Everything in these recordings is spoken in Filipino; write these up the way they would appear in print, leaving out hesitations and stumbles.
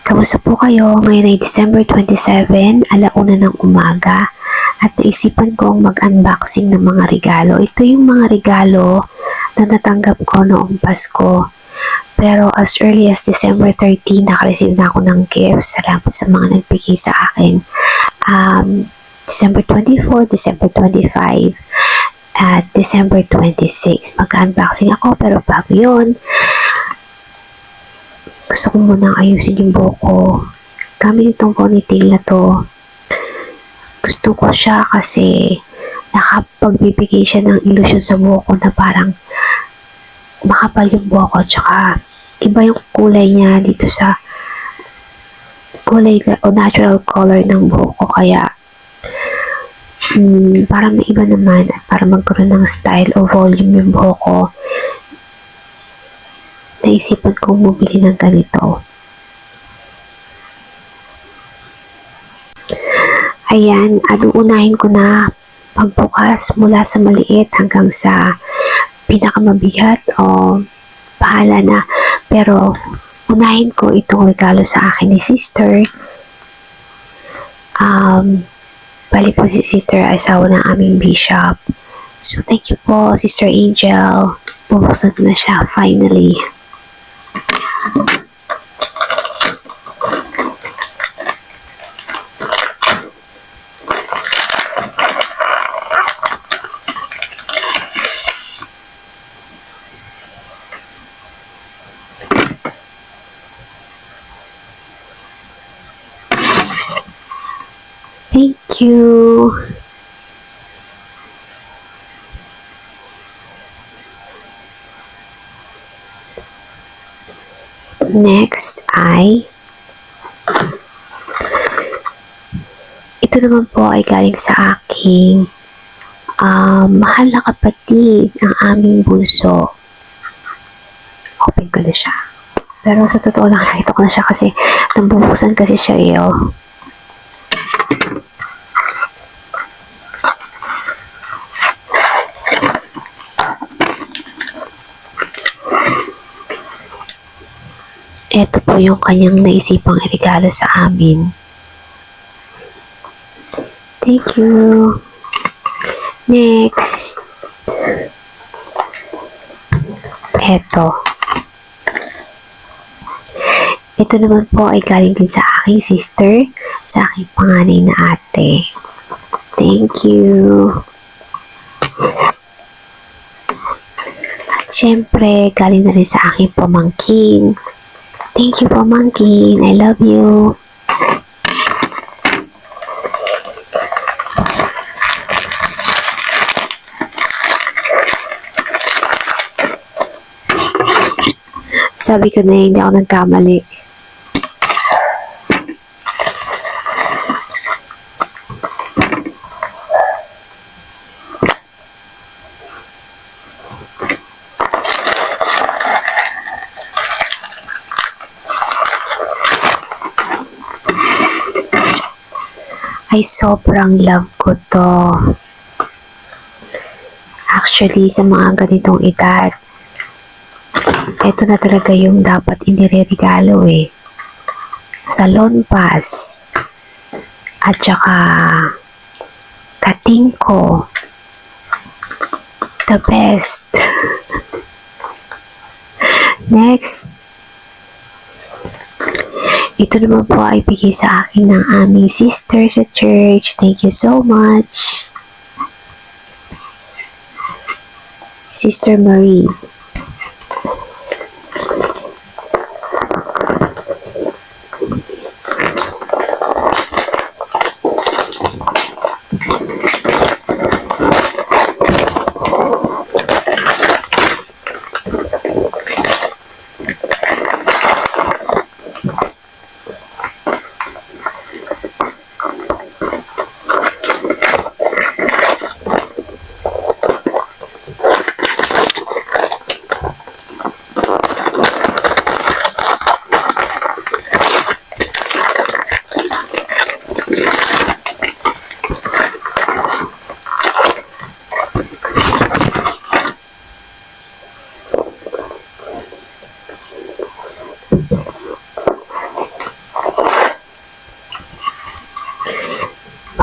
Kamusta po kayo? Ngayon ay December 27, alauna ng umaga at naisipan kong mag-unboxing ng mga regalo. Ito yung mga regalo na natanggap ko noong Pasko. Pero as early as December 13, nakareceive na ako ng gifts. Salamat sa mga nagbigay sa akin. December 24, December 25, at December 26. Mag-unboxing ako pero bago yun, gusto ko munang ayusin yung buhok ko. Gamit itong ponytail na to. Gusto ko siya kasi nakapagbibigay siya ng illusion sa buhok ko na parang makapal yung buhok ko. Tsaka iba yung kulay niya dito sa kulay o natural color ng buhok ko. Kaya para may iba naman at para magkaroon ng style o volume yung buhok ko, naisipan kong bumili ng ganito. Ayan, unahin ko na pagbukas mula sa maliit hanggang sa pinakamabigat o bahala na. Pero unahin ko itong regalo sa akin ni sister. Bali po si sister ay asawa ng aming bishop. So thank you po, Sister Angel. Bubuksan ko na siya finally. Thank you. Next ay ito naman po ay galing sa aking mahal na kapatid, ang aming bunso. Open ko na siya. Pero sa totoo lang, nakita ko na siya kasi nabubuksan kasi siya iyo. Ito po yung kanyang naisipang regalo sa amin. Thank you. Next. Ito. Ito naman po ay galing din sa aking sister, sa aking panganay na ate. Thank you. At syempre, galing na rin sa aking pamangkin. Thank you, pamangkin. I love you. Sabi ko na hindi ako nagkamali. Ay sobrang love ko to. Actually, sa mga ganitong edad, ito na talaga yung dapat inireregalo eh. Salon pass. At saka katingko. The best. Next. Ito naman po ay bigay sa akin ng aming sister sa church. Thank you so much. Sister Marie.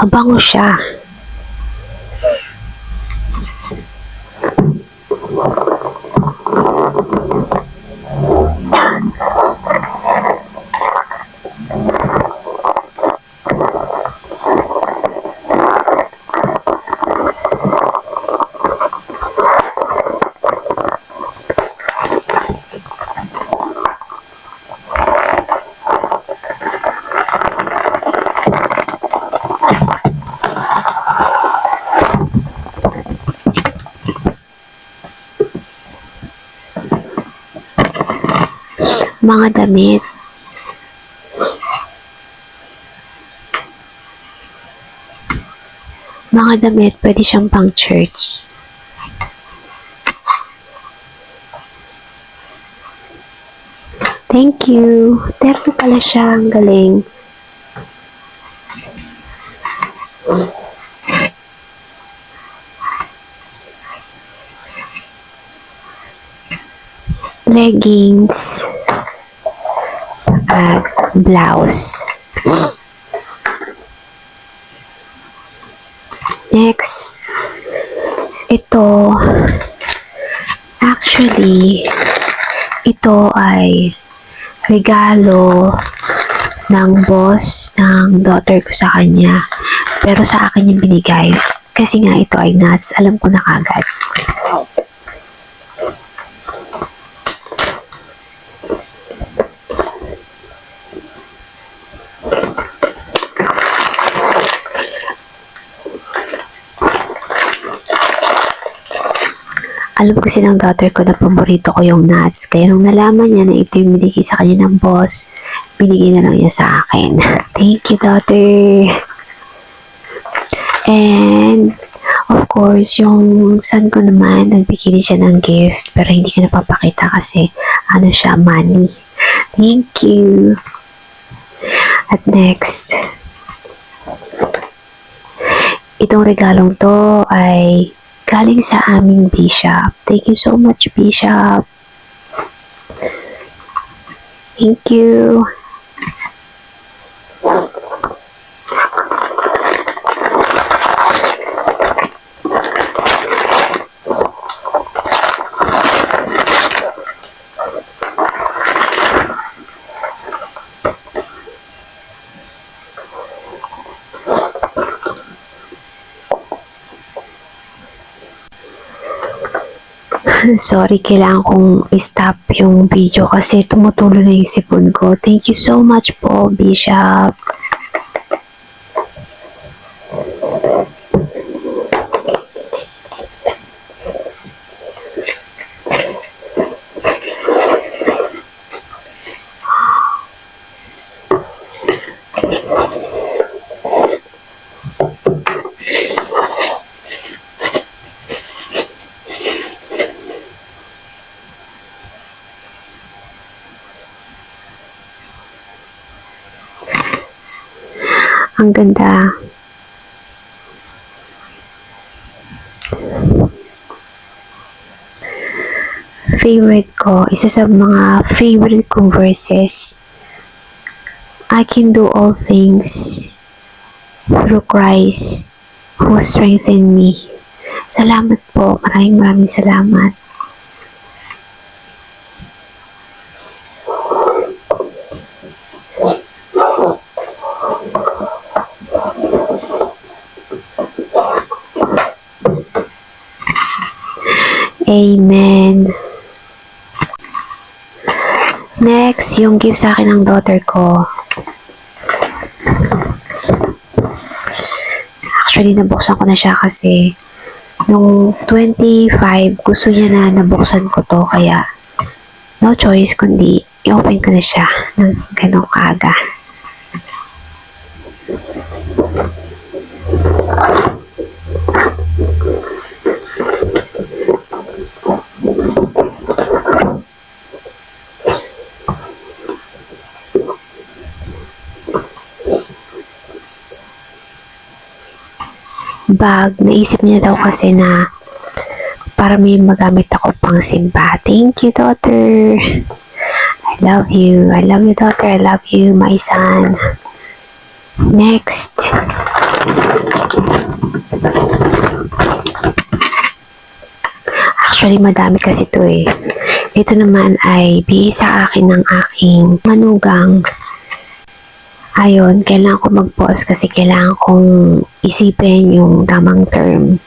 Mabango siya. Mga damit. Mga damit, pwede siyang pang church. Thank you. Terno pala siya. Ang galing. Leggings. At blouse. Next, ito, actually, ito ay regalo ng boss ng daughter ko sa kanya. Pero sa akin yung binigay. Kasi nga ito ay nuts. Alam ko na kagad. Alam kasi ng daughter ko na paborito ko yung nuts. Kaya nung nalaman niya na ito yung binigay sa kanya ng boss, binigay na lang niya sa akin. Thank you, daughter. And, of course, yung son ko naman, nagbigay siya ng gift. Pero hindi ko napapakita kasi, ano siya, money. Thank you. At next, itong regalong to ay galing sa aming bishop. Thank you so much, bishop. Thank you. Sorry, kailangan kong i-stop yung video kasi tumutulo na yung sipon ko. Thank you so much po, Bishop. Ang ganda. Favorite ko, isa sa mga favorite kong verses, I can do all things through Christ who strengthened me. Salamat po. Maraming salamat. Amen. Next, yung gift sa akin ng daughter ko. Actually, nabuksan ko na siya kasi nung 25, gusto niya na nabuksan ko to. Kaya, no choice kundi i-open ko na siya ng ganong kaga. Bag, naisip niya daw kasi na para may magamit ako pang simba. Thank you, daughter. I love you. I love you, daughter. I love you, my son. Next. Actually, madami kasi ito eh. Ito naman ay bigay sa akin ng aking manugang. Ayun, kailangan ko mag-pause kasi kailangan kong isipin yung tamang term.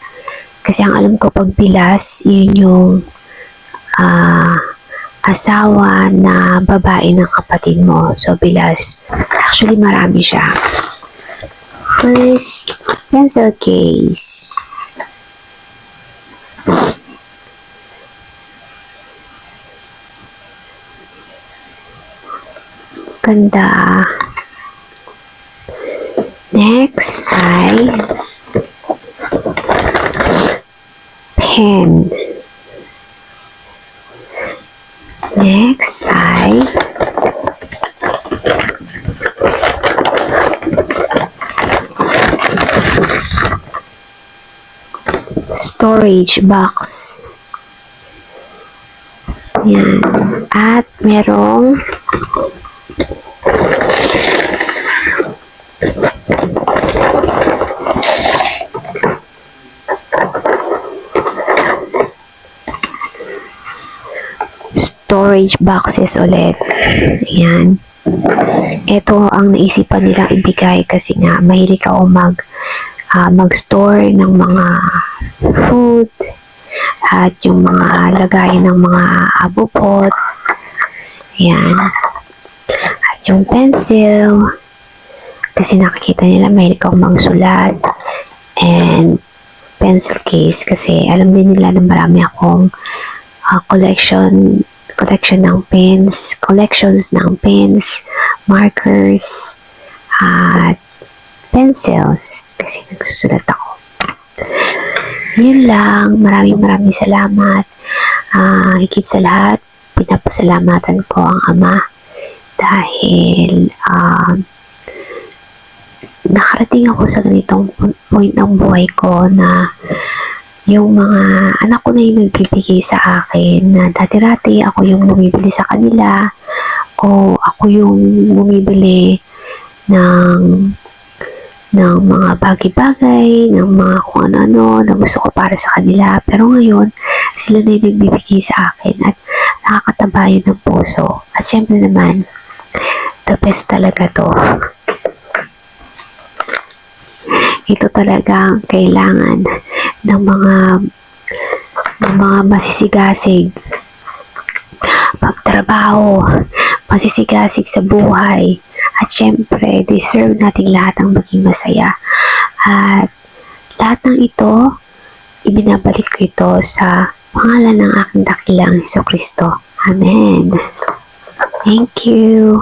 Kasi ang alam ko pag bilas, yun yung asawa na babae ng kapatid mo. So, bilas. Actually, marami siya. First, pencil case. Ganda. Next ay pen. Next ay storage box. Yan. At merong storage boxes ulit. Ayan. Ito ang naisipan nilang ibigay kasi nga mahilig ako mag-store ng mga food at yung mga lagayan ng mga abupot. Ayan. At yung pencil kasi nakikita nila mahilig ako magsulat, and pencil case kasi alam din nila na marami akong collections ng pens, markers, at pencils kasi nagsusulat ako. Yun lang. Maraming salamat. Higit sa lahat, pinapasalamatan ko ang Ama dahil nakarating ako sa ganitong point ng buhay ko na yung mga anak ko na yung nagbibigay sa akin, na dati-dati ako yung bumibili sa kanila o ako yung bumibili ng mga bagay-bagay, ng mga kung ano-ano na gusto ko para sa kanila. Pero ngayon, sila na yung nagbibigay sa akin at nakakataba yun ng puso. At syempre naman, the best talaga to. Ito talaga ang kailangan ng mga masisigasig pagtrabaho, masisigasig sa buhay. At syempre, deserve nating lahat ang maging masaya. At lahat ng ito, ibinabalik ko ito sa pangalan ng aking dakilang Hesukristo. Amen. Thank you.